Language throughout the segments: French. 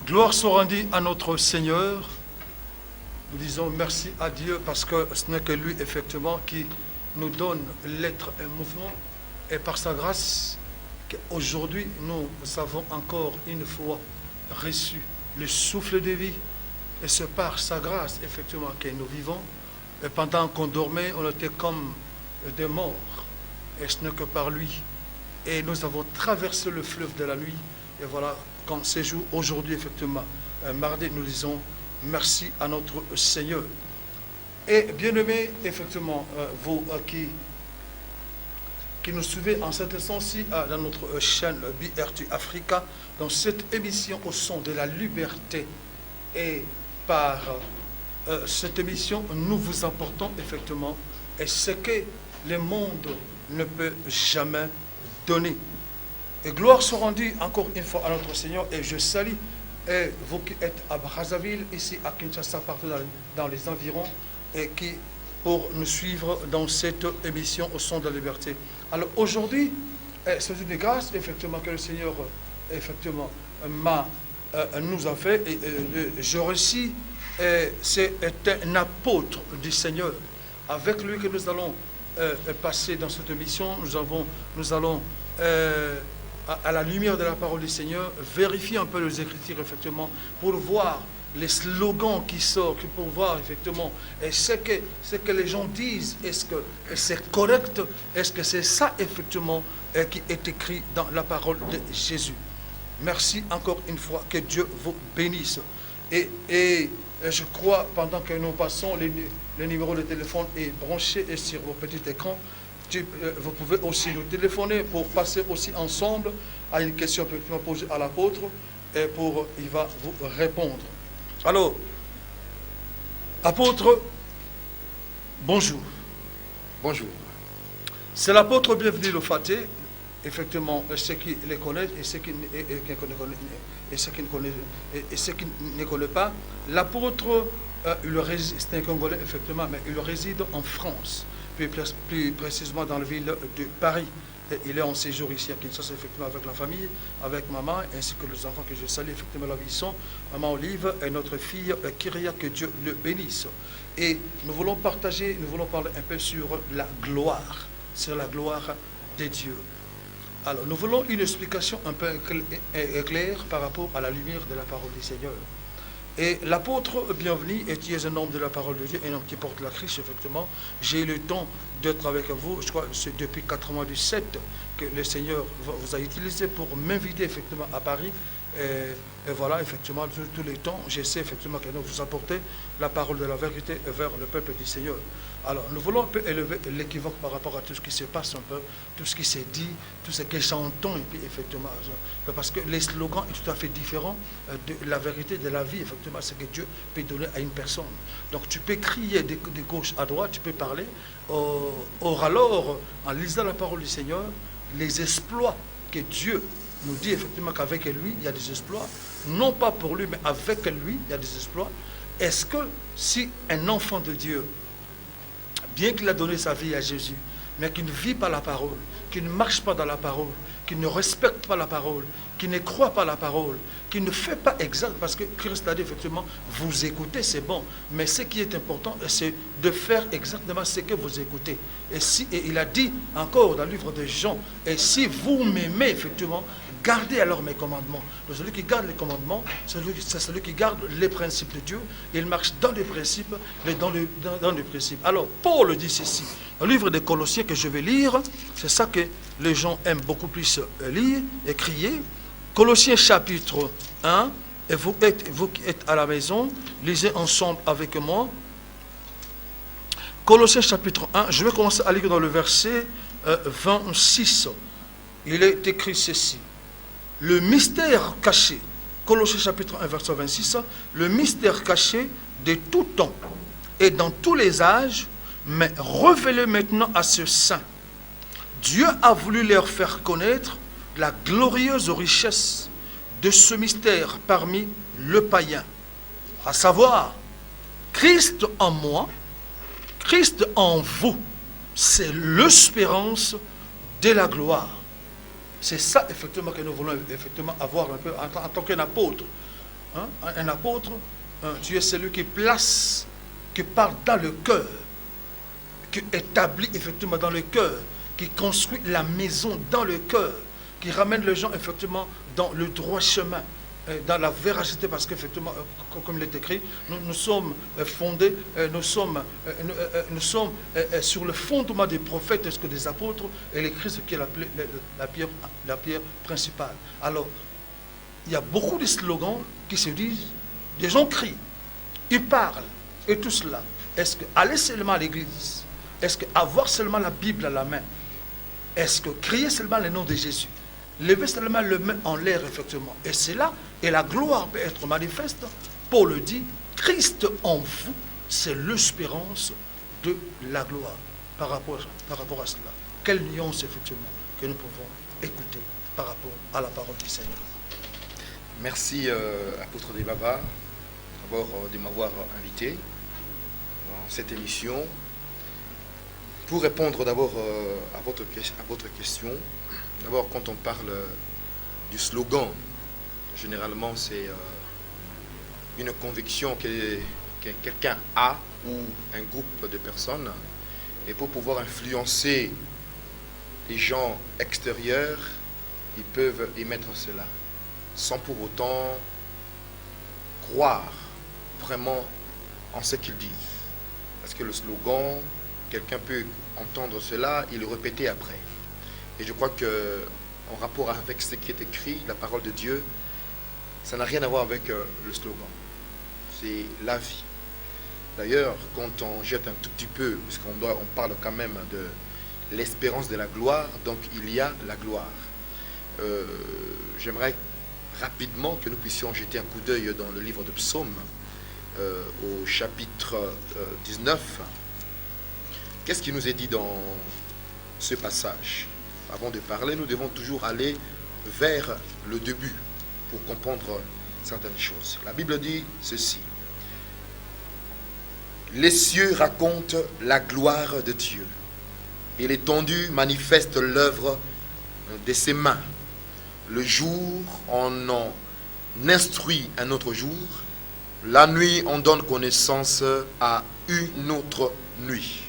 Gloire soit rendue à notre Seigneur. Nous disons merci à Dieu parce que ce n'est que lui, effectivement, qui nous donne l'être et mouvement. Et par sa grâce, qu'aujourd'hui, nous avons encore une fois reçu le souffle de vie. Et c'est par sa grâce, effectivement, que nous vivons. Et pendant qu'on dormait, on était comme des morts. Et ce n'est que par lui. Et nous avons traversé le fleuve de la nuit. Et voilà, quand c'est jour, aujourd'hui, effectivement, mardi, nous disons merci à notre Seigneur. Et bien-aimés, effectivement, vous qui nous suivez en cet instant-ci dans notre chaîne BRT Africa, dans cette émission au son de la liberté. Et par cette émission, nous vous apportons effectivement ce que le monde ne peut jamais donner. Et gloire soit rendue encore une fois à notre Seigneur. Et je salue vous qui êtes à Brazzaville, ici à Kinshasa, partout dans les environs, et qui pour nous suivre dans cette émission au son de la liberté. Alors aujourd'hui, c'est une grâce effectivement que le Seigneur effectivement nous a fait. Et je récite, c'est un apôtre du Seigneur. Avec lui que nous allons passer dans cette émission, nous allons à la lumière de la parole du Seigneur, vérifier un peu les Écritures, effectivement, pour voir les slogans qui sortent, pour voir, effectivement, ce que les gens disent, est-ce que c'est correct, est-ce que c'est ça, effectivement, qui est écrit dans la parole de Jésus. Merci encore une fois, que Dieu vous bénisse. Et je crois, pendant que nous passons, le numéro de téléphone est branché sur vos petits écrans. Vous pouvez aussi nous téléphoner pour passer aussi ensemble à une question posée à l'apôtre et il va vous répondre. Alors, apôtre, bonjour. Bonjour. C'est l'apôtre Bienvenu Lofaté, effectivement, ceux qui les connaissent et ceux qui ne connaissent pas. L'apôtre, c'est un Congolais, effectivement, mais il réside en France. Plus précisément dans la ville de Paris. Et il est en séjour ici à Kinshasa, effectivement, avec la famille, avec maman, ainsi que les enfants que je salue, effectivement, là où ils sont. Maman Olive et notre fille Kyria, que Dieu le bénisse. Et nous voulons parler un peu sur la gloire de Dieu. Alors, nous voulons une explication un peu claire par rapport à la lumière de la parole du Seigneur. Et l'apôtre Bienvenu est un homme de la parole de Dieu, un homme qui porte la Christ, effectivement. J'ai eu le temps d'être avec vous, je crois que c'est depuis 97 que le Seigneur vous a utilisé pour m'inviter, effectivement, à Paris. Et voilà, effectivement, tous les temps, j'essaie, effectivement, que nous vous apporter la parole de la vérité vers le peuple du Seigneur. Alors, nous voulons un peu élever l'équivoque par rapport à tout ce qui se passe un peu, tout ce qui s'est dit, tout ce que j'entends, et puis, effectivement, parce que les slogans sont tout à fait différents de la vérité de la vie, effectivement, ce que Dieu peut donner à une personne. Donc, tu peux crier de gauche à droite, tu peux parler. Or alors, en lisant la parole du Seigneur, les exploits que Dieu nous dit effectivement qu'avec lui, il y a des exploits, non pas pour lui, mais avec lui, il y a des exploits. Est-ce que si un enfant de Dieu, bien qu'il a donné sa vie à Jésus, mais qui ne vit pas la parole, qui ne marche pas dans la parole, qui ne respecte pas la parole, qui ne croit pas la parole, qui ne fait pas exact, parce que Christ a dit effectivement, vous écoutez, c'est bon, mais ce qui est important, c'est de faire exactement ce que vous écoutez. Et il a dit encore dans le livre de Jean, et si vous m'aimez, effectivement, gardez alors mes commandements. Donc celui qui garde les commandements, c'est celui qui garde les principes de Dieu. Il marche dans les principes, mais dans les principes. Alors, Paul dit ceci. Le livre des Colossiens que je vais lire, c'est ça que les gens aiment beaucoup plus lire et crier. Colossiens chapitre 1, et vous qui êtes à la maison, lisez ensemble avec moi. Colossiens chapitre 1, je vais commencer à lire dans le verset 26. Il est écrit ceci. Le mystère caché, Colossiens chapitre 1, verset 26, le mystère caché de tout temps et dans tous les âges, mais révélé maintenant à ceux saints. Dieu a voulu leur faire connaître la glorieuse richesse de ce mystère parmi le païen, à savoir Christ en moi, Christ en vous, c'est l'espérance de la gloire. C'est ça, effectivement, que nous voulons effectivement avoir un peu en tant qu'un apôtre. hein, un apôtre, tu es celui qui place, qui parle dans le cœur, qui établit effectivement dans le cœur, qui construit la maison dans le cœur, qui ramène les gens effectivement dans le droit chemin, dans la véracité, parce qu'effectivement, comme il est écrit, nous sommes fondés, nous sommes sur le fondement des prophètes et des apôtres, et le Christ qui est la pierre principale. Alors, il y a beaucoup de slogans qui se disent, des gens crient, ils parlent, et tout cela. Est-ce que aller seulement à l'église, est-ce que avoir seulement la Bible à la main, est-ce que crier seulement le nom de Jésus, lever seulement le main en l'air, effectivement, et c'est là, et la gloire peut être manifeste. Paul le dit, Christ en vous, c'est l'espérance de la gloire. Par rapport à cela, quelle nuance, effectivement, que nous pouvons écouter par rapport à la parole du Seigneur. Merci, apôtre Debaba, d'abord de m'avoir invité dans cette émission. Pour répondre d'abord à votre question, d'abord quand on parle du slogan, généralement c'est une conviction que quelqu'un a ou un groupe de personnes, et pour pouvoir influencer les gens extérieurs, ils peuvent émettre cela, sans pour autant croire vraiment en ce qu'ils disent. Parce que le slogan, quelqu'un peut entendre cela et le répéter après. Et je crois que, en rapport avec ce qui est écrit, la parole de Dieu, ça n'a rien à voir avec le slogan. C'est la vie. D'ailleurs, quand on jette un tout petit peu, parce on parle quand même de l'espérance de la gloire, donc il y a la gloire. J'aimerais rapidement que nous puissions jeter un coup d'œil dans le livre de Psaume, au chapitre 19. Qu'est-ce qui nous est dit dans ce passage? Avant de parler, nous devons toujours aller vers le début pour comprendre certaines choses. La Bible dit ceci: les cieux racontent la gloire de Dieu, et l'étendue manifeste l'œuvre de ses mains. Le jour, on en instruit un autre jour. La nuit, on donne connaissance à une autre nuit.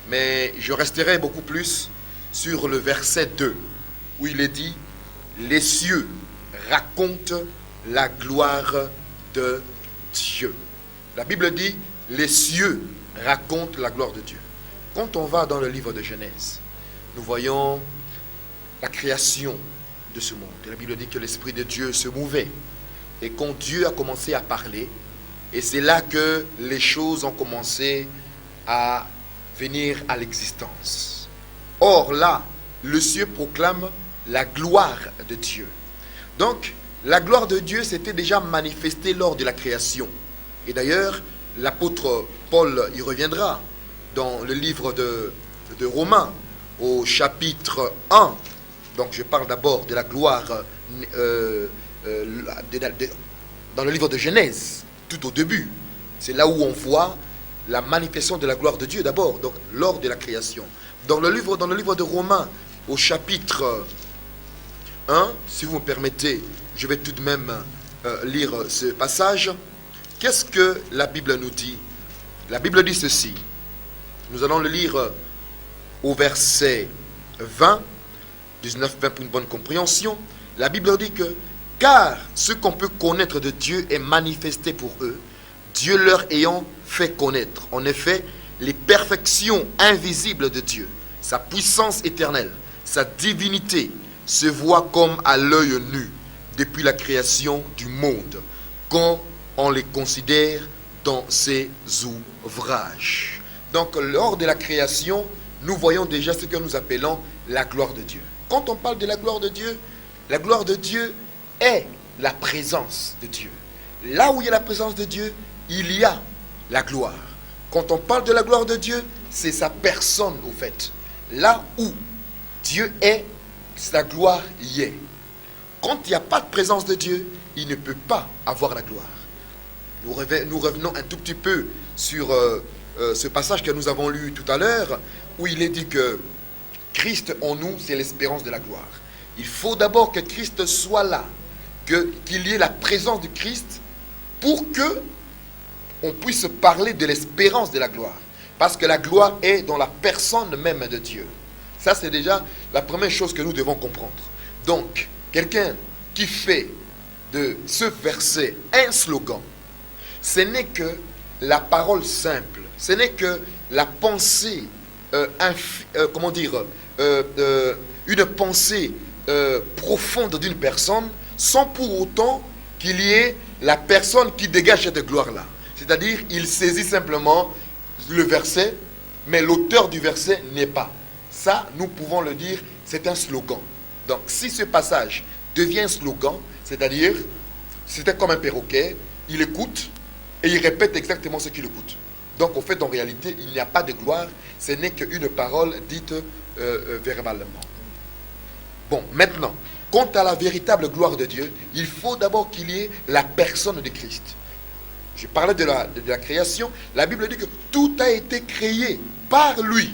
Mais je resterai beaucoup plus sur le verset 2, où il est dit: les cieux racontent la gloire de Dieu. La Bible dit: les cieux racontent la gloire de Dieu. Quand on va dans le livre de Genèse, nous voyons la création de ce monde. Et la Bible dit que l'Esprit de Dieu se mouvait. Et quand Dieu a commencé à parler, et c'est là que les choses ont commencé à venir à l'existence. Or là, le ciel proclame la gloire de Dieu. Donc, la gloire de Dieu s'était déjà manifestée lors de la création. Et d'ailleurs, l'apôtre Paul y reviendra dans le livre de Romains, au chapitre 1. Donc, je parle d'abord de la gloire dans le livre de Genèse, tout au début. C'est là où on voit la manifestation de la gloire de Dieu d'abord, donc lors de la création. Dans le livre de Romains, au chapitre 1, si vous me permettez, je vais tout de même lire ce passage. Qu'est-ce que la Bible nous dit? La Bible dit ceci. Nous allons le lire au verset 20, 19-20 pour une bonne compréhension. La Bible dit que car ce qu'on peut connaître de Dieu est manifesté pour eux, Dieu leur ayant fait connaître. En effet, les perfections invisibles de Dieu, sa puissance éternelle, sa divinité, se voient comme à l'œil nu depuis la création du monde, quand on les considère dans ses ouvrages. Donc, lors de la création, nous voyons déjà ce que nous appelons la gloire de Dieu. Quand on parle de la gloire de Dieu est la présence de Dieu. Là où il y a la présence de Dieu, il y a la gloire. Quand on parle de la gloire de Dieu, c'est sa personne au fait. Là où Dieu est, sa gloire y est. Quand il n'y a pas de présence de Dieu, il ne peut pas avoir la gloire. Nous revenons un tout petit peu sur ce passage que nous avons lu tout à l'heure, où il est dit que Christ en nous, c'est l'espérance de la gloire. Il faut d'abord que Christ soit là, qu'il y ait la présence du Christ pour que on puisse parler de l'espérance de la gloire. Parce que la gloire est dans la personne même de Dieu. Ça, c'est déjà la première chose que nous devons comprendre. Donc, quelqu'un qui fait de ce verset un slogan, ce n'est que la parole simple, ce n'est que la pensée, une pensée profonde d'une personne, sans pour autant qu'il y ait la personne qui dégage cette gloire-là. C'est-à-dire, il saisit simplement le verset, mais l'auteur du verset n'est pas. Ça, nous pouvons le dire, c'est un slogan. Donc, si ce passage devient un slogan, c'est-à-dire, c'était comme un perroquet, il écoute et il répète exactement ce qu'il écoute. Donc, au fait, en réalité, il n'y a pas de gloire, ce n'est qu'une parole dite verbalement. Bon, maintenant, quant à la véritable gloire de Dieu, il faut d'abord qu'il y ait la personne de Christ. Je parlais de la création. La Bible dit que tout a été créé par lui.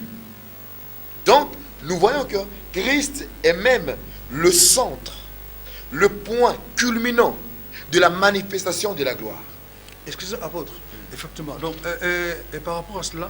Donc, nous voyons que Christ est même le centre, le point culminant de la manifestation de la gloire. Excusez, apôtre, effectivement. Donc, et par rapport à cela,